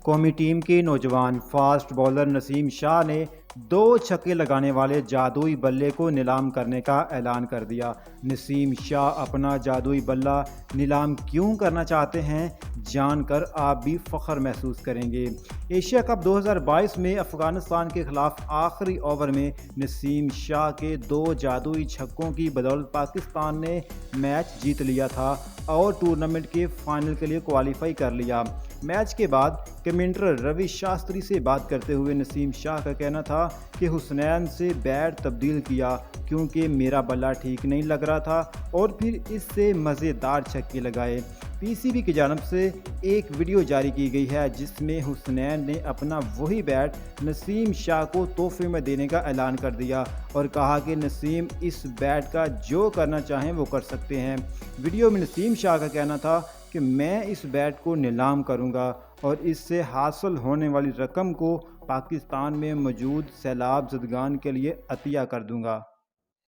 قومی ٹیم کے نوجوان فاسٹ بولر نسیم شاہ نے 2 چھکے لگانے والے جادوئی بلے کو نیلام کرنے کا اعلان کر دیا۔ نسیم شاہ اپنا جادوئی بلہ نیلام کیوں کرنا چاہتے ہیں، جان کر آپ بھی فخر محسوس کریں گے۔ ایشیا کپ 2022 میں افغانستان کے خلاف آخری اوور میں نسیم شاہ کے 2 جادوئی چھکوں کی بدولت پاکستان نے میچ جیت لیا تھا اور ٹورنامنٹ کے فائنل کے لیے کوالیفائی کر لیا۔ میچ کے بعد کمنٹیٹر روی شاستری سے بات کرتے ہوئے نسیم شاہ کا کہنا تھا کہ حسنین سے بیٹ تبدیل کیا کیونکہ میرا بلہ ٹھیک نہیں لگ رہا تھا اور پھر اس سے مزیدار چھکے لگائے۔ پی سی بی کی جانب سے ایک ویڈیو جاری کی گئی ہے جس میں حسنین نے اپنا وہی بیٹ نسیم شاہ کو تحفے میں دینے کا اعلان کر دیا اور کہا کہ نسیم اس بیٹ کا جو کرنا چاہیں وہ کر سکتے ہیں۔ ویڈیو میں نسیم شاہ کا کہنا تھا کہ میں اس بیٹ کو نیلام کروں گا اور اس سے حاصل ہونے والی رقم کو پاکستان میں موجود سیلاب زدگان کے لیے عطیہ کر دوں گا۔